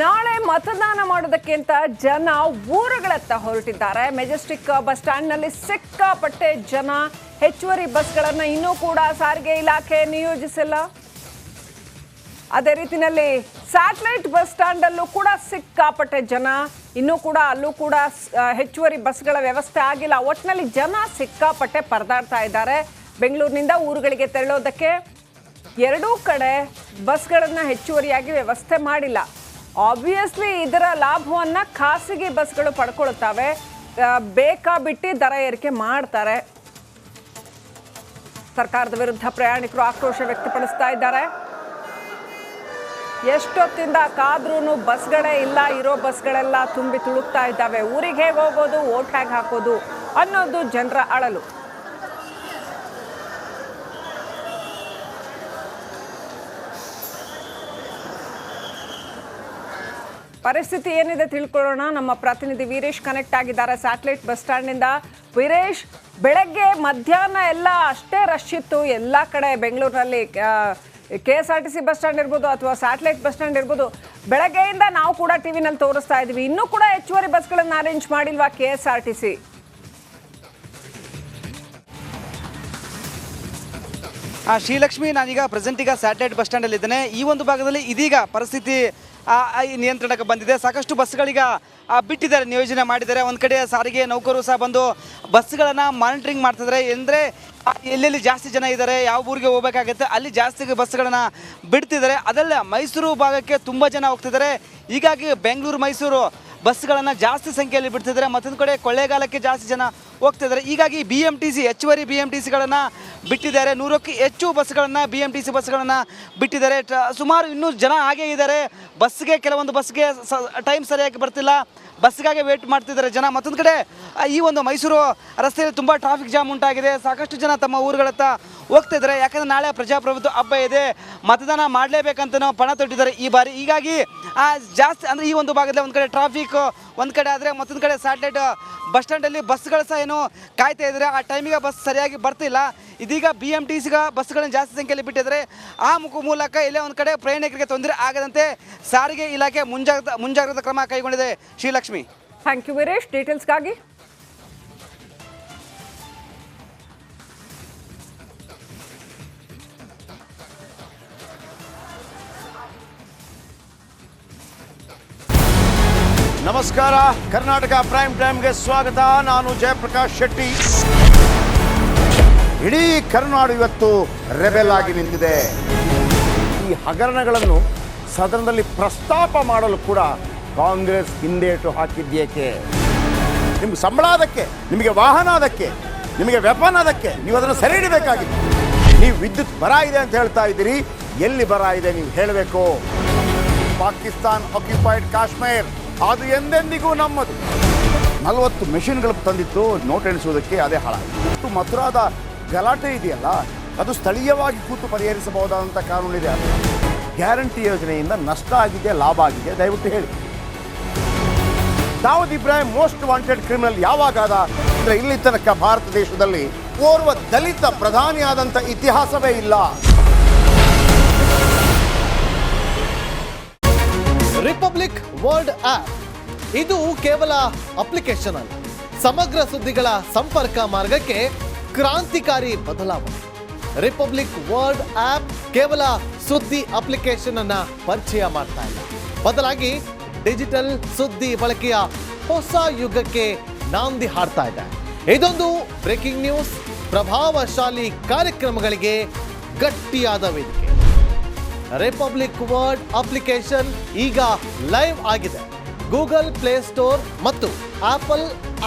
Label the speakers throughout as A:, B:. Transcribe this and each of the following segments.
A: ನಾಳೆ ಮತದಾನ ಮಾಡೋದಕ್ಕೆ ಅಂತ ಜನ ಊರುಗಳತ್ತ ಹೊರಟಿದ್ದಾರೆ. ಮೆಜೆಸ್ಟಿಕ್ ಬಸ್ ಸ್ಟ್ಯಾಂಡ್ನಲ್ಲಿ ಸಿಕ್ಕಾಪಟ್ಟೆ ಜನ. ಹೆಚ್ಚುವರಿ ಬಸ್ಗಳನ್ನು ಇನ್ನೂ ಕೂಡ ಸಾರಿಗೆ ಇಲಾಖೆ ನಿಯೋಜಿಸಿಲ್ಲ. ಅದೇ ರೀತಿಯಲ್ಲಿ ಸ್ಯಾಟಲೈಟ್ ಬಸ್ ಸ್ಟ್ಯಾಂಡಲ್ಲೂ ಕೂಡ ಸಿಕ್ಕಾಪಟ್ಟೆ ಜನ. ಇನ್ನೂ ಕೂಡ ಅಲ್ಲೂ ಕೂಡ ಹೆಚ್ಚುವರಿ ಬಸ್ಗಳ ವ್ಯವಸ್ಥೆ ಆಗಿಲ್ಲ. ಒಟ್ಟಿನಲ್ಲಿ ಜನ ಸಿಕ್ಕಾಪಟ್ಟೆ ಪರದಾಡ್ತಾ ಇದ್ದಾರೆ. ಬೆಂಗಳೂರಿನಿಂದ ಊರುಗಳಿಗೆ ತೆರಳೋದಕ್ಕೆ ಎರಡೂ ಕಡೆ ಬಸ್ಗಳನ್ನು ಹೆಚ್ಚುವರಿಯಾಗಿ ವ್ಯವಸ್ಥೆ ಮಾಡಿಲ್ಲ. ಆಬ್ವಿಯಸ್ಲಿ ಇದರ ಲಾಭವನ್ನು ಖಾಸಗಿ ಬಸ್ಗಳು ಪಡ್ಕೊಳ್ತವೆ. ಬೇಕಾಬಿಟ್ಟು ದರ ಏರಿಕೆ ಮಾಡ್ತಾರೆ. ಸರ್ಕಾರದ ವಿರುದ್ಧ ಪ್ರಯಾಣಿಕರು ಆಕ್ರೋಶ ವ್ಯಕ್ತಪಡಿಸ್ತಾ ಇದ್ದಾರೆ. ಎಷ್ಟೊತ್ತಿಂದ ಕಾದ್ರೂ ಬಸ್ಗಳೇ ಇಲ್ಲ. ಇರೋ ಬಸ್ಗಳೆಲ್ಲ ತುಂಬಿ ತುಳುಕ್ತಾ ಇದ್ದಾವೆ. ಊರಿಗೆ ಹೇಗೆ ಹೋಗೋದು, ಓಟ್ ಹೇಗೆ ಹಾಕೋದು ಅನ್ನೋದು ಜನರ ಅಳಲು. ಪರಿಸ್ಥಿತಿ ಏನಿದೆ ತಿಳ್ಕೊಳ್ಳೋಣ. ನಮ್ಮ ಪ್ರತಿನಿಧಿ ವೀರೇಶ್ ಕನೆಕ್ಟ್ ಆಗಿದ್ದಾರೆ ಸ್ಯಾಟಲೈಟ್ ಬಸ್ ಸ್ಟ್ಯಾಂಡ್ನಿಂದ. ವೀರೇಶ್, ಬೆಳಗ್ಗೆ ಮಧ್ಯಾಹ್ನ ಎಲ್ಲ ಅಷ್ಟೇ ರಶ್ ಇತ್ತು ಎಲ್ಲ ಕಡೆ ಬೆಂಗಳೂರಿನಲ್ಲಿ. KSRTC ಬಸ್ ಸ್ಟ್ಯಾಂಡ್ ಇರ್ಬೋದು ಅಥವಾ ಸ್ಯಾಟಲೈಟ್ ಬಸ್ ಸ್ಟ್ಯಾಂಡ್ ಇರ್ಬೋದು, ಬೆಳಗ್ಗೆಯಿಂದ ನಾವು ಕೂಡ ಟಿವಿನಲ್ಲಿ ತೋರಿಸ್ತಾ ಇದ್ವಿ. ಇನ್ನೂ ಕೂಡ ಹೆಚ್ಚುವರಿ ಬಸ್ಗಳನ್ನು ಅರೇಂಜ್ ಮಾಡಿಲ್ವಾ KSRTC?
B: ಶ್ರೀಲಕ್ಷ್ಮಿ, ನಾನೀಗ ಪ್ರೆಸೆಂಟ್ ಸ್ಯಾಟಲೈಟ್ ಬಸ್ ಸ್ಟ್ಯಾಂಡಲ್ಲಿ ಇದ್ದೇನೆ. ಈ ಒಂದು ಭಾಗದಲ್ಲಿ ಇದೀಗ ಪರಿಸ್ಥಿತಿ ನಿಯಂತ್ರಣಕ್ಕೆ ಬಂದಿದೆ. ಸಾಕಷ್ಟು ಬಸ್ಗಳೀಗ ಬಿಟ್ಟಿದ್ದಾರೆ, ನಿಯೋಜನೆ ಮಾಡಿದ್ದಾರೆ. ಒಂದು ಕಡೆ ಸಾರಿಗೆ ನೌಕರರು ಸಹ ಬಂದು ಬಸ್ಗಳನ್ನು ಮಾನಿಟ್ರಿಂಗ್ ಮಾಡ್ತಿದ್ದಾರೆ. ಅಂದರೆ ಎಲ್ಲೆಲ್ಲಿ ಜಾಸ್ತಿ ಜನ ಇದ್ದಾರೆ, ಯಾವ ಊರಿಗೆ ಹೋಗಬೇಕಾಗುತ್ತೆ ಅಲ್ಲಿ ಜಾಸ್ತಿ ಬಸ್ಗಳನ್ನು ಬಿಡ್ತಿದ್ದಾರೆ. ಅದಲ್ಲ ಮೈಸೂರು ಭಾಗಕ್ಕೆ ತುಂಬ ಜನ ಹೋಗ್ತಿದ್ದಾರೆ. ಹೀಗಾಗಿ ಬೆಂಗಳೂರು ಮೈಸೂರು ಬಸ್ಗಳನ್ನು ಜಾಸ್ತಿ ಸಂಖ್ಯೆಯಲ್ಲಿ ಬಿಡ್ತಿದ್ದಾರೆ. ಮತ್ತೊಂದು ಕಡೆ ಕೊಳ್ಳೇಗಾಲಕ್ಕೆ ಜಾಸ್ತಿ ಜನ ಹೋಗ್ತಿದ್ದಾರೆ. ಹೀಗಾಗಿ BMTC ಹೆಚ್ಚುವರಿ BMTCಗಳನ್ನು ಬಿಟ್ಟಿದ್ದಾರೆ. 100ಕ್ಕೂ ಹೆಚ್ಚು ಬಸ್ಗಳನ್ನು BMTC ಬಸ್ಗಳನ್ನು ಬಿಟ್ಟಿದ್ದಾರೆ. ಸುಮಾರು ಇನ್ನೂ ಜನ ಹಾಗೇ ಇದ್ದಾರೆ. ಬಸ್ಗೆ ಕೆಲವೊಂದು ಬಸ್ಗೆ ಟೈಮ್ ಸರಿಯಾಗಿ ಬರ್ತಿಲ್ಲ, ಬಸ್ಗಾಗಿ ವೇಟ್ ಮಾಡ್ತಿದ್ದಾರೆ ಜನ. ಮತ್ತೊಂದು ಕಡೆ ಈ ಒಂದು ಮೈಸೂರು ರಸ್ತೆಯಲ್ಲಿ ತುಂಬ ಟ್ರಾಫಿಕ್ ಜಾಮ್ ಉಂಟಾಗಿದೆ. ಸಾಕಷ್ಟು ಜನ ತಮ್ಮ ಊರುಗಳತ್ತ ಹೋಗ್ತಿದ್ದಾರೆ. ಯಾಕಂದರೆ ನಾಳೆ ಪ್ರಜಾಪ್ರಭುತ್ವ ಹಬ್ಬ ಇದೆ, ಮತದಾನ ಮಾಡಲೇಬೇಕಂತ ಪಣ ತೊಟ್ಟಿದ್ದಾರೆ ಈ ಬಾರಿ. ಹೀಗಾಗಿ ಜಾಸ್ತಿ ಅಂದರೆ ಈ ಒಂದು ಭಾಗದಲ್ಲಿ ಒಂದು ಕಡೆ ಟ್ರಾಫಿಕ್ ಒಂದು ಕಡೆ ಆದರೆ, ಮತ್ತೊಂದು ಕಡೆ ಸ್ಯಾಟಲೈಟ್ ಬಸ್ ಸ್ಟ್ಯಾಂಡಲ್ಲಿ ಬಸ್ಗಳು ಸಹ ಏನು ಕಾಯ್ತಾ ಇದ್ದಾರೆ. ಆ ಟೈಮಿಗೆ ಬಸ್ ಸರಿಯಾಗಿ ಬರ್ತಿಲ್ಲ. ಇದೀಗ BMTC ಬಸ್ಗಳನ್ನು ಜಾಸ್ತಿ ಸಂಖ್ಯೆಯಲ್ಲಿ ಬಿಟ್ಟಿದ್ದಾರೆ. ಆ ಮೂಲಕ ಇಲ್ಲೇ ಒಂದು ಕಡೆ ಪ್ರಯಾಣಿಕರಿಗೆ ತೊಂದರೆ ಆಗದಂತೆ ಸಾರಿಗೆ ಇಲಾಖೆ ಮುಂಜಾಗ್ರತಾ ಕ್ರಮ ಕೈಗೊಂಡಿದೆ. ಶ್ರೀಲಕ್ಷ್ಮಿ,
A: ಥ್ಯಾಂಕ್ ಯು ವೀರೇಶ್ ಡೀಟೇಲ್ಸ್ಗಾಗಿ.
C: ನಮಸ್ಕಾರ, ಕರ್ನಾಟಕ ಪ್ರೈಮ್ ಟೈಮ್ಗೆ ಸ್ವಾಗತ. ನಾನು ಜಯಪ್ರಕಾಶ್ ಶೆಟ್ಟಿ. ಇಡೀ ಕರ್ನಾಡು ಇವತ್ತು ರೆಬೆಲ್ ಆಗಿ ನಿಂತಿದೆ. ಈ ಹಗರಣಗಳನ್ನು ಸದನದಲ್ಲಿ ಪ್ರಸ್ತಾಪ ಮಾಡಲು ಕೂಡ ಕಾಂಗ್ರೆಸ್ ಹಿಂದೇಟು ಹಾಕಿದ್ದೇಕೆ? ನಿಮ್ಗೆ ಸಂಬಳ ಅದಕ್ಕೆ, ನಿಮಗೆ ವಾಹನ ಅದಕ್ಕೆ, ನಿಮಗೆ ವೆಪನ್ ಅದಕ್ಕೆ, ನೀವು ಅದನ್ನು ಸೆರೆ ಹಿಡಿಬೇಕಾಗಿತ್ತು. ನೀವು ವಿದ್ಯುತ್ ಬರ ಇದೆ ಅಂತ ಹೇಳ್ತಾ ಇದ್ದೀರಿ, ಎಲ್ಲಿ ಬರ ಇದೆ ನೀವು ಹೇಳಬೇಕು. ಪಾಕಿಸ್ತಾನ್ ಆಕ್ಯುಪೈಡ್ ಕಾಶ್ಮೀರ್ ಅದು ಎಂದೆಂದಿಗೂ ನಮ್ಮದು. 40 ಮೆಷಿನ್ಗಳು ತಂದಿತ್ತು ನೋಟ್ ಎಣಿಸುವುದಕ್ಕೆ, ಅದೇ ಹಾಳಾಯಿತು. ಮಥುರಾದ ಗಲಾಟೆ ಇದೆಯಲ್ಲ, ಅದು ಸ್ಥಳೀಯವಾಗಿ ಕೂತು ಪರಿಹರಿಸಬಹುದಾದಂಥ ಕಾನೂನಿದೆ. ಗ್ಯಾರಂಟಿ ಯೋಜನೆಯಿಂದ ನಷ್ಟ ಆಗಿದೆ, ಲಾಭ ಆಗಿದೆ, ದಯವಿಟ್ಟು ಹೇಳಿ. Dawood Ibrahim most wanted criminal ಯಾವಾಗಾದ ಅಂದರೆ ಇಲ್ಲಿ ತನಕ ಭಾರತ ದೇಶದಲ್ಲಿ ಓರ್ವ ದಲಿತ ಪ್ರಧಾನಿಯಾದಂಥ ಇತಿಹಾಸವೇ ಇಲ್ಲ.
D: ರಿಪಬ್ಲಿಕ್ ವರ್ಲ್ಡ್ ಆಪ್ ಇದು ಕೇವಲ ಅಪ್ಲಿಕೇಶನ್ ಅಲ್ಲ, ಸಮಗ್ರ ಸುದ್ದಿಗಳ ಸಂಪರ್ಕ ಮಾರ್ಗಕ್ಕೆ ಕ್ರಾಂತಿಕಾರಿ ಬದಲಾವಣೆ. ರಿಪಬ್ಲಿಕ್ ವರ್ಲ್ಡ್ ಆಪ್ ಕೇವಲ ಸುದ್ದಿ ಅಪ್ಲಿಕೇಶನ್ ಅನ್ನ ಪರಿಚಯ ಮಾಡ್ತಾ ಇಲ್ಲ, ಬದಲಾಗಿ ಡಿಜಿಟಲ್ ಸುದ್ದಿ ಬಳಕೆಯ ಹೊಸ ಯುಗಕ್ಕೆ ನಾಂದಿ ಹಾಡ್ತಾ ಇದೆ. ಇದೊಂದು ಬ್ರೇಕಿಂಗ್ ನ್ಯೂಸ್, ಪ್ರಭಾವಶಾಲಿ ಕಾರ್ಯಕ್ರಮಗಳಿಗೆ ಗಟ್ಟಿಯಾದ ವೇದಿಕೆ. ರಿಪಬ್ಲಿಕ್ ವರ್ಲ್ಡ್ ಅಪ್ಲಿಕೇಶನ್ ಈಗ ಲೈವ್ ಆಗಿದೆ. ಗೂಗಲ್ ಪ್ಲೇ ಸ್ಟೋರ್ ಮತ್ತು ಆಪಲ್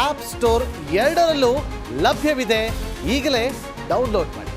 D: ಆಪ್ ಸ್ಟೋರ್ ಎರಡರಲ್ಲೂ ಲಭ್ಯವಿದೆ. ಈಗಲೇ ಡೌನ್ಲೋಡ್ ಮಾಡಿ.